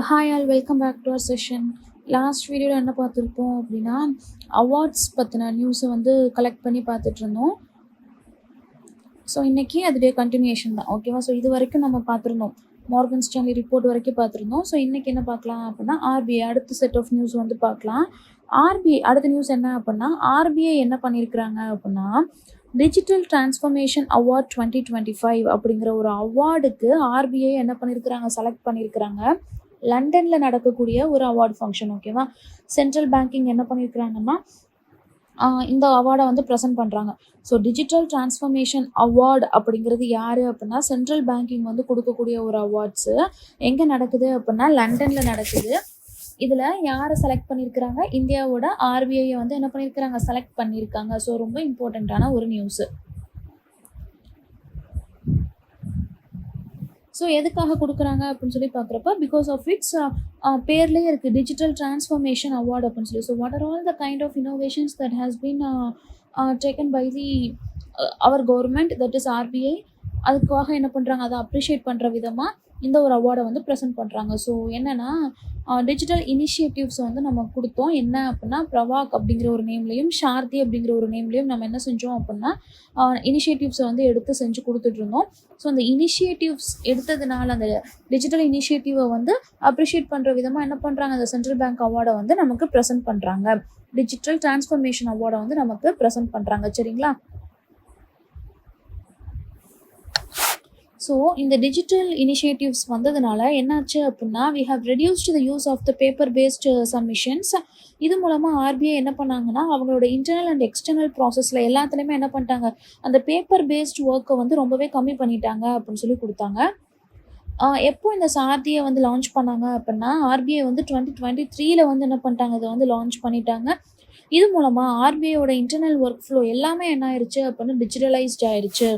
Hi all welcome back to our session. Last வீடியோவில் என்ன பார்த்துருப்போம் அப்படின்னா அவார்ட்ஸ் பற்றின நியூஸை வந்து கலெக்ட் பண்ணி பார்த்துட்ருந்தோம். ஸோ இன்றைக்கி அதுடைய கண்டினியூஷன் தான். ஓகேவா? ஸோ இது வரைக்கும் நம்ம பார்த்துருந்தோம், மார்கன் ஸ்டான்லி ரிப்போர்ட் வரைக்கும் பார்த்துருந்தோம். ஸோ இன்றைக்கி என்ன பார்க்கலாம் அப்படின்னா ஆர்பிஐ அடுத்த செட் ஆஃப் நியூஸ் வந்து பார்க்கலாம். ஆர்பிஐ அடுத்த நியூஸ் என்ன அப்படின்னா ஆர்பிஐ என்ன பண்ணியிருக்கிறாங்க அப்படின்னா டிஜிட்டல் டிரான்ஸ்ஃபர்மேஷன் அவார்ட் 2025 அப்படிங்கிற ஒரு அவார்டுக்கு ஆர்பிஐ என்ன பண்ணியிருக்கிறாங்க, செலக்ட் பண்ணியிருக்கிறாங்க. லண்டனில் நடக்கக்கூடிய ஒரு அவார்டு ஃபங்க்ஷன். ஓகேவா? சென்ட்ரல் பேங்கிங் என்ன பண்ணியிருக்கிறாங்கன்னா இந்த அவார்டை வந்து ப்ரெசென்ட் பண்ணுறாங்க. ஸோ டிஜிட்டல் டிரான்ஸ்ஃபர்மேஷன் அவார்டு அப்படிங்கிறது யார் அப்படின்னா சென்ட்ரல் பேங்கிங் வந்து கொடுக்கக்கூடிய ஒரு அவார்ட்ஸு. எங்கே நடக்குது அப்படின்னா லண்டனில் நடக்குது. இதில் யாரை செலக்ட் பண்ணியிருக்கிறாங்க, இந்தியாவோட ஆர்பிஐயை வந்து என்ன பண்ணியிருக்கிறாங்க, செலக்ட் பண்ணியிருக்காங்க. ஸோ ரொம்ப இம்பார்ட்டண்ட்டான ஒரு நியூஸு. ஸோ எதுக்காக கொடுக்குறாங்க அப்படின்னு சொல்லி பார்க்குறப்ப பிகாஸ் ஆஃப் இட்ஸ் பேர்லேயே இருக்குது டிஜிட்டல் டிரான்ஸ்ஃபர்மேஷன் அவார்டு அப்படின்னு சொல்லி. So what are all the kind of innovations that has been taken by the our government, that is RBI. அதுக்காக என்ன பண்ணுறாங்க, அதை அப்ரிஷியேட் பண்ணுற விதமாக இந்த ஒரு அவார்டை வந்து ப்ரெசென்ட் பண்ணுறாங்க. ஸோ என்னென்னா டிஜிட்டல் இனிஷியேட்டிவ்ஸ் வந்து நம்ம கொடுத்தோம். என்ன அப்படின்னா பிரவாக் அப்படிங்கிற ஒரு நேம்லேயும் ஷார்தி அப்படிங்கிற ஒரு நேம்லேயும் நம்ம என்ன செஞ்சோம் அப்படின்னா இனிஷியேட்டிவ்ஸை வந்து எடுத்து செஞ்சு கொடுத்துட்ருந்தோம். ஸோ அந்த இனிஷியேட்டிவ்ஸ் எடுத்ததுனால அந்த டிஜிட்டல் இனிஷியேட்டிவை வந்து அப்ரிஷியேட் பண்ணுற விதமாக என்ன பண்ணுறாங்க, அந்த சென்ட்ரல் பேங்க் அவார்டை வந்து நமக்கு ப்ரெசென்ட் பண்ணுறாங்க. டிஜிட்டல் டிரான்ஸ்ஃபர்மேஷன் அவார்டை வந்து நமக்கு ப்ரெசென்ட் பண்ணுறாங்க. சரிங்களா? ஸோ இந்த டிஜிட்டல் இனிஷியேட்டிவ்ஸ் வந்ததுனால என்னாச்சு அப்படின்னா we have reduced the use of the paper based submissions. இது மூலமாக ஆர்பிஐ என்ன பண்ணாங்கன்னா அவங்களோட இன்டர்னல் அண்ட் எக்ஸ்டர்னல் ப்ராசஸில் எல்லாத்துலேயுமே என்ன பண்ணிட்டாங்க, அந்த பேப்பர் பேஸ்டு ஒர்க்கை வந்து ரொம்பவே கம்மி பண்ணிட்டாங்க அப்படின்னு சொல்லி கொடுத்தாங்க. எப்போ இந்த சார்தியை வந்து லான்ச் பண்ணாங்க அப்படின்னா ஆர்பிஐ வந்து 2023 வந்து என்ன பண்ணிட்டாங்க, இதை வந்து லான்ச் பண்ணிட்டாங்க. இது மூலமாக ஆர்பிஐயோட இன்டர்னல் ஒர்க் ஃப்ளோ எல்லாமே என்ன ஆயிடுச்சு அப்படின்னா டிஜிட்டலைஸ்ட் ஆயிடுச்சு.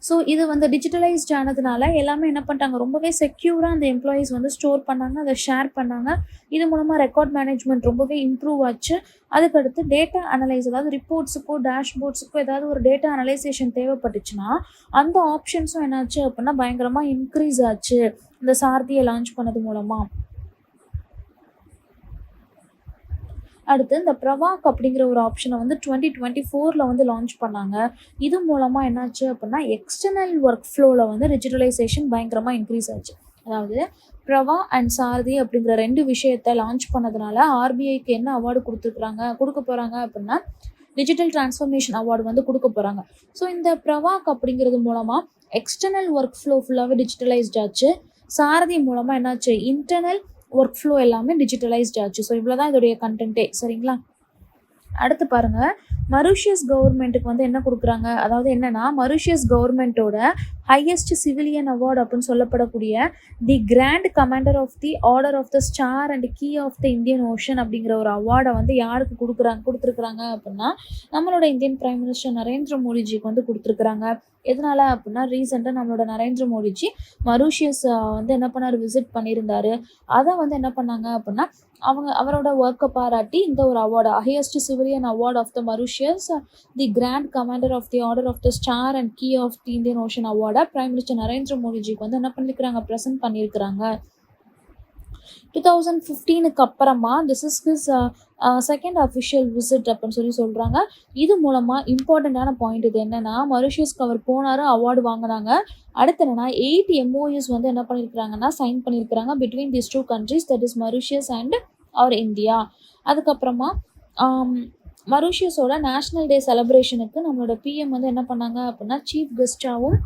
ஸோ இது வந்து டிஜிட்டலைஸ்ட் ஆனதுனால எல்லாமே என்ன பண்ணிட்டாங்க, ரொம்பவே செக்யூராக அந்த எம்ப்ளாயீஸ் வந்து ஸ்டோர் பண்ணாங்க, அதை ஷேர் பண்ணாங்க. இது மூலமாக ரெக்கார்ட் மேனேஜ்மெண்ட் ரொம்பவே இம்ப்ரூவ் ஆச்சு. அதுக்கடுத்து டேட்டா அனலைஸ், அதாவது ரிப்போர்ட்ஸுக்கோ டேஷ்போர்ட்ஸுக்கோ ஏதாவது ஒரு டேட்டா அனலைசேஷன் தேவைப்பட்டுச்சுன்னா அந்த ஆப்ஷன்ஸும் என்னாச்சு அப்படின்னா பயங்கரமாக இன்க்ரீஸ் ஆச்சு இந்த சார்தியை லான்ச் பண்ணது மூலமாக. அடுத்து இந்த பிரவாக் அப்படிங்கிற ஒரு ஆப்ஷனை வந்து 2024 வந்து லான்ச் பண்ணாங்க. இது மூலமாக என்னாச்சு அப்படின்னா எக்ஸ்டர்னல் ஒர்க் ஃப்ளோவில் வந்து டிஜிட்டலைசேஷன் பயங்கரமாக இன்க்ரீஸ் ஆச்சு. அதாவது பிரவா அண்ட் சாரதி அப்படிங்கிற 2 விஷயத்தை லான்ச் பண்ணதுனால ஆர்பிஐக்கு என்ன அவார்டு கொடுக்க போகிறாங்க அப்படின்னா டிஜிட்டல் டிரான்ஸ்ஃபர்மேஷன் அவார்டு வந்து கொடுக்க போகிறாங்க. ஸோ இந்த பிரவாக் அப்படிங்கிறது மூலமாக எக்ஸ்டர்னல் ஒர்க் ஃப்ளோ ஃபுல்லாகவே டிஜிட்டலைஸ்ட் ஆச்சு. சாரதி மூலமாக என்னாச்சு, இன்டர்னல் ஒர்க் ஃப்ளோ எல்லாமே டிஜிட்டலைஸ்ட் ஆச்சு. ஸோ இவ்வளோ தான் இதோடைய கண்டென்ட்டே. சரிங்களா? அடுத்து பாருங்கள், மொரீஷியஸ் கவர்மெண்ட்டுக்கு வந்து என்ன கொடுக்குறாங்க, அதாவது என்னென்னா மொரீஷியஸ் கவர்மெண்ட்டோட ஹையஸ்ட் சிவிலியன் அவார்டு அப்படின்னு சொல்லப்படக்கூடிய the grand commander of the order of the star and key of the Indian Ocean அப்படிங்கிற ஒரு அவார்டை வந்து யாருக்கு கொடுத்துருக்குறாங்க அப்படின்னா நம்மளோட இந்தியன் பிரைம் மினிஸ்டர் நரேந்திர மோடிஜிக்கு வந்து கொடுத்துருக்குறாங்க. எதனால அப்படின்னா ரீசெண்டாக நம்மளோட நரேந்திர மோடிஜி மொரீஷியஸ் வந்து என்ன பண்ணார், விசிட் பண்ணியிருந்தார். அதை வந்து என்ன பண்ணாங்க அப்படின்னா அவரோட ஒர்க்கை பாராட்டி இந்த ஒரு award highest civilian award of the Mauritius the grand commander of the order of the star and key of the Indian Ocean அவார்டை பிரைம் மினிஸ்டர் நரேந்திர மோடிஜிக்கு வந்து என்ன பண்ணியிருக்கிறாங்க, ப்ரெசென்ட் பண்ணியிருக்கிறாங்க. 2015 அப்புறமா this is his second official visit அப்படின்னு சொல்லி சொல்கிறாங்க. இது மூலமாக இம்பார்ட்டண்ட்டான பாயிண்ட் இது என்னென்னா மொரீஷியஸ்க்கு அவர் போனார், அவார்டு வாங்கினாங்க. அடுத்து என்னென்னா 8 MOUs வந்து என்ன பண்ணியிருக்கிறாங்கன்னா சைன் பண்ணியிருக்கிறாங்க between this 2 countries, that is Mauritius and our India. அதுக்கப்புறமா மொரீஷியஸோட நேஷ்னல் டே செலிப்ரேஷனுக்கு நம்மளோட பிஎம் வந்து என்ன பண்ணாங்க அப்படின்னா சீஃப் கெஸ்ட்டாகவும்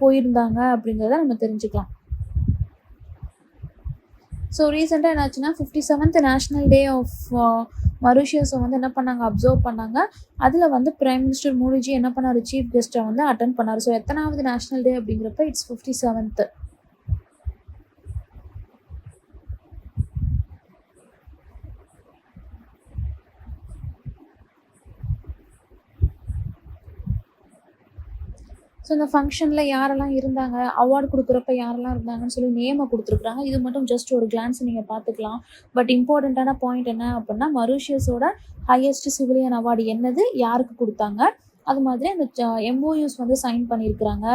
போயிருந்தாங்க அப்படிங்கிறத நம்ம தெரிஞ்சுக்கலாம். ஸோ ரீசெண்டாக என்னாச்சுன்னா 57th நேஷ்னல் டே ஆஃப் மொரீஷியஸை வந்து என்ன பண்ணாங்க, அப்சர்வ் பண்ணாங்க. அதில் வந்து பிரைம் மினிஸ்டர் மோடிஜி என்ன பண்ணார், சீஃப் கெஸ்ட்டை வந்து அட்டன் பண்ணார். ஸோ எத்தனாவது நேஷ்னல் டே அப்படிங்கிறப்ப இட்ஸ் 57th. ஸோ இந்த ஃபங்க்ஷனில் யாரெல்லாம் இருந்தாங்க, அவார்டு கொடுக்குறப்ப யாரெல்லாம் இருந்தாங்கன்னு சொல்லி நேமை கொடுத்துருக்குறாங்க. இது மட்டும் ஜஸ்ட் ஒரு கிளான்ஸ் நீங்கள் பார்த்துக்கலாம். பட் இம்பார்ட்டண்ட்டான பாயிண்ட் என்ன அப்படின்னா மொரீஷியஸோட ஹையஸ்ட் சிவிலியன் அவார்டு என்னது, யாருக்கு கொடுத்தாங்க, அது மாதிரி அந்த MOUs வந்து சைன் பண்ணியிருக்கிறாங்க.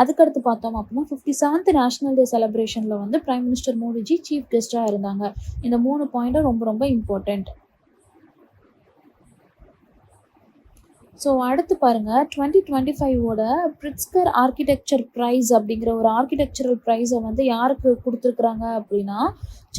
அதுக்கடுத்து பார்த்தோம் அப்படின்னா 57th நேஷனல் டே செலிப்ரேஷனில் வந்து பிரைம் மினிஸ்டர் மோடிஜி சீஃப் கெஸ்ட்டாக இருந்தாங்க. இந்த 3 பாயிண்ட்டும் ரொம்ப ரொம்ப இம்பார்ட்டண்ட். ஸோ அடுத்து பாருங்கள் 2025ஓட பிரிட்ஸ்கர் ஆர்கிடெக்சர் ப்ரைஸ் அப்படிங்கிற ஒரு ஆர்கிடெக்சரல் ப்ரைஸை வந்து யாருக்கு கொடுத்துருக்குறாங்க அப்படின்னா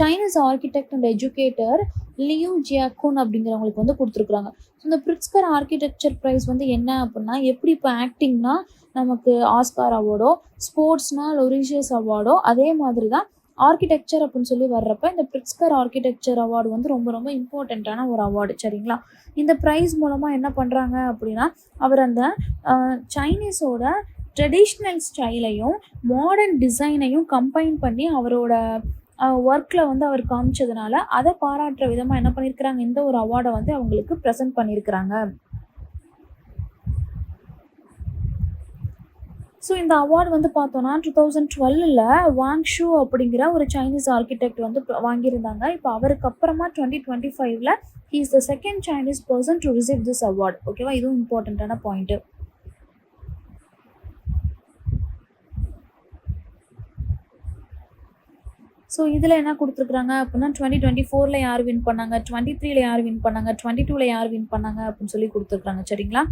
Chinese architect and educator Liu Jiakun அப்படிங்கிறவங்களுக்கு வந்து கொடுத்துருக்குறாங்க. ஸோ இந்த பிரிட்ஸ்கர் ஆர்கிடெக்சர் ப்ரைஸ் வந்து என்ன அப்படின்னா எப்படி இப்போ ஆக்டிங்னா நமக்கு ஆஸ்கார் அவார்டோ, ஸ்போர்ட்ஸ்னா லொரிஷியஸ் அவார்டோ, அதே மாதிரி தான் ஆர்கிடெக்சர் அப்படின்னு சொல்லி வர்றப்ப இந்த பிரிட்ஸ்கர் ஆர்கிடெக்சர் அவார்டு வந்து ரொம்ப ரொம்ப இம்பார்ட்டண்ட்டான ஒரு அவார்டு. சரிங்களா? இந்த ப்ரைஸ் மூலமாக என்ன பண்ணுறாங்க அப்படின்னா அவர் அந்த சைனீஸோட ட்ரெடிஷ்னல் ஸ்டைலையும் மாடர்ன் டிசைனையும் கம்பைன் பண்ணி அவரோட ஒர்க்கில் வந்து அவர் காமிச்சதுனால அதை பாராட்டுற விதமாக என்ன பண்ணியிருக்கிறாங்க, இந்த ஒரு அவார்டை வந்து அவங்களுக்கு ப்ரெசென்ட் பண்ணியிருக்கிறாங்க. ஸோ இந்த அவார்டு வந்து பார்த்தோன்னா 2012 வாங் ஷூ அப்படிங்கிற ஒரு சைனீஸ் ஆர்கிடெக்ட் வந்து வாங்கியிருந்தாங்க. இப்போ அவருக்கு அப்புறமா 2025 he is the second Chinese person to receive this award. ஓகேவா? இதுவும் இம்பார்ட்டண்ட்டான பாயிண்ட்டு. ஸோ இதில் என்ன கொடுத்துருக்குறாங்க அப்படின்னா 2024 யார் வின் பண்ணாங்க, 2023 யார் வின் பண்ணாங்க, 2022 யார் வின் பண்ணாங்க அப்படின்னு சொல்லி கொடுத்துருக்குறாங்க. சரிங்களா?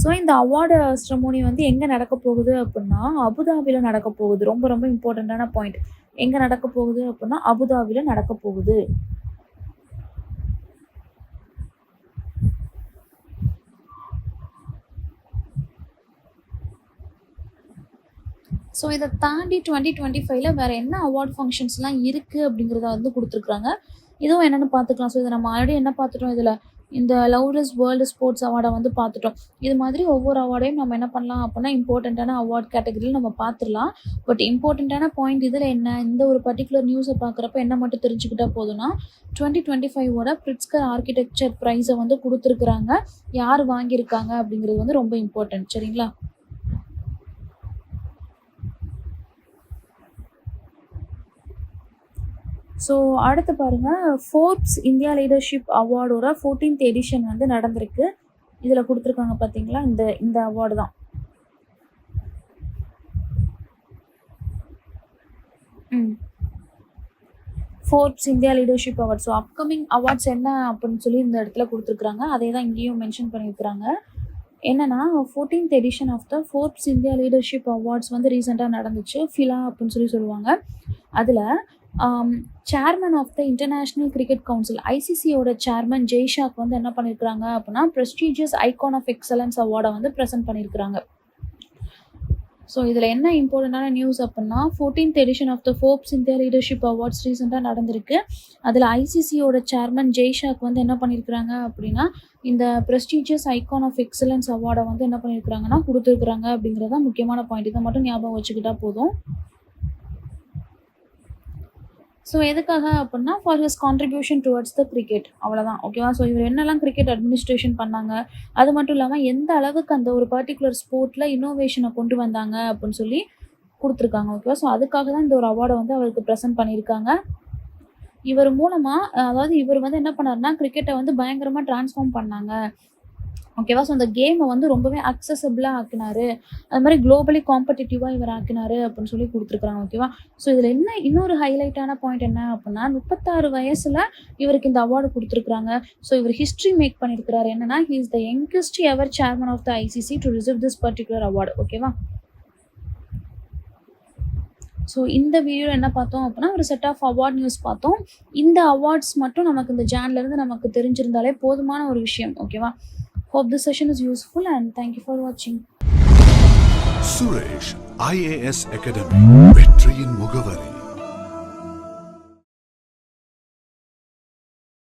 ஸோ இந்த அவார்டு செரமோனி வந்து எங்கே நடக்க போகுது அப்படின்னா அபுதாபியில் நடக்க போகுது. ரொம்ப ரொம்ப இம்பார்ட்டண்ட்டான பாயிண்ட். எங்கே நடக்க போகுது அப்படின்னா அபுதாபியில் நடக்க போகுது. ஸோ இதை தாண்டி 2025 வேறு என்ன அவார்ட் ஃபங்க்ஷன்ஸ்லாம் இருக்குது அப்படிங்கிறத வந்து கொடுத்துருக்குறாங்க. இதுவும் என்னென்னு பார்த்துக்கலாம். ஸோ இதை நம்ம ஆல்ரெடி என்ன பார்த்துட்டோம், இதில் இந்த லவ்லெஸ் வேர்ல்டு ஸ்போர்ட்ஸ் அவார்டை வந்து பார்த்துட்டோம். இது மாதிரி ஒவ்வொரு அவார்டையும் நம்ம என்ன பண்ணலாம் அப்படின்னா இம்பார்ட்டண்ட்டான அவார்ட் கேட்டகரியில் நம்ம பார்த்துடலாம். பட் இம்பார்ட்டண்ட்டான பாயிண்ட் இதில் என்ன, இந்த ஒரு பர்டிகுலர் நியூஸை பார்க்குறப்ப என்ன மட்டும் தெரிஞ்சுக்கிட்டா போதும்னா 2025ஓட பிரிட்ஸ்கர் ஆர்கிடெக்சர் ப்ரைஸை வந்து கொடுத்துருக்குறாங்க. யார் வாங்கியிருக்காங்க அப்படிங்கிறது வந்து ரொம்ப இம்பார்ட்டன்ட். சரிங்களா? ஸோ அடுத்து பாருங்கள், ஃபோர்ப்ஸ் இந்தியா லீடர்ஷிப் அவார்டோட 14th எடிஷன் வந்து நடந்திருக்கு. இதில் கொடுத்துருக்காங்க பார்த்தீங்களா, இந்த அவார்டு தான். Forbes India leadership award. So upcoming awards என்ன அப்படின்னு சொல்லி இந்த இடத்துல கொடுத்துருக்குறாங்க. அதே தான் இங்கேயும் மென்ஷன் பண்ணியிருக்கிறாங்க. என்னென்னா 14th edition of the Forbes India leadership awards வந்து ரீசெண்டாக நடந்துச்சு. ஃபிலா அப்படின்னு சொல்லி சொல்லுவாங்க. அதில் chairman of the international cricket council ICCயோட சேர்மன் ஜெய்ஷாக் வந்து என்ன பண்ணியிருக்கிறாங்க அப்படின்னா ப்ரெஸ்டீஜியஸ் ஐகான் ஆஃப் எக்ஸலன்ஸ் அவார்டை வந்து ப்ரெசென்ட் பண்ணியிருக்கிறாங்க. ஸோ இதில் என்ன இம்பார்ட்டண்ட்டான நியூஸ் அப்படின்னா 14th edition of the Forbes India leadership awards ரீசெண்டாக நடந்திருக்கு. அதில் ICCயோட சேர்மன் ஜெய்ஷாக் வந்து என்ன பண்ணியிருக்கிறாங்க அப்படின்னா இந்த ப்ரெஸ்டீஜியஸ் ஐகான் ஆஃப் எக்ஸலன்ஸ் அவார்டை வந்து என்ன பண்ணியிருக்கிறாங்கன்னா கொடுத்துருக்குறாங்க அப்படிங்கிறத முக்கியமான பாயிண்ட். இதை மட்டும் ஞாபகம் வச்சுக்கிட்டா போதும். ஸோ எதுக்காக அப்படின்னா for his contribution towards the cricket, அவ்வளோதான். ஓகேவா? ஸோ இவர் என்னெல்லாம் கிரிக்கெட் அட்மினிஸ்ட்ரேஷன் பண்ணாங்க, அது மட்டும் இல்லாமல் எந்த அளவுக்கு அந்த ஒரு பர்டிகுலர் ஸ்போர்ட்டில் இன்னோவேஷனை கொண்டு வந்தாங்க அப்படின்னு சொல்லி கொடுத்துருக்காங்க. ஓகேவா? ஸோ அதுக்காக தான் இந்த ஒரு அவார்டை வந்து அவருக்கு ப்ரெசென்ட் பண்ணியிருக்காங்க. இவர் மூலமாக அதாவது இவர் வந்து என்ன பண்ணாருன்னா கிரிக்கெட்டை வந்து பயங்கரமாக ட்ரான்ஸ்ஃபார்ம் பண்ணாங்க. ஓகேவா? ஸோ அந்த கேமை வந்து ரொம்பவே அக்சசபிளாக ஆக்கினார். அது மாதிரி குளோபலி காம்படிட்டிவாக இவர் ஆக்கினார் அப்படின்னு சொல்லி கொடுத்துருக்குறாங்க. ஓகேவா? ஸோ இதில் என்ன இன்னொரு ஹைலைட்டான பாயிண்ட் என்ன அப்படின்னா 36 வயசில் இவருக்கு இந்த அவார்டு கொடுத்துருக்குறாங்க. ஸோ இவர் ஹிஸ்ட்ரி மேக் பண்ணியிருக்கிறார். என்னன்னா he is the youngest ever chairman of the ICC to receive this particular award. ஓகேவா? ஸோ இந்த வீடியோவில் என்ன பார்த்தோம் அப்படின்னா ஒரு செட் ஆஃப் அவார்ட் நியூஸ் பார்த்தோம். இந்த அவார்ட்ஸ் மட்டும் நமக்கு இந்த ஜேர்னலேருந்து நமக்கு தெரிஞ்சிருந்தாலே போதுமான ஒரு விஷயம். ஓகேவா? Hope this session is useful and thank you for watching. Suresh IAS Academy, வெற்றியின் முகவரி.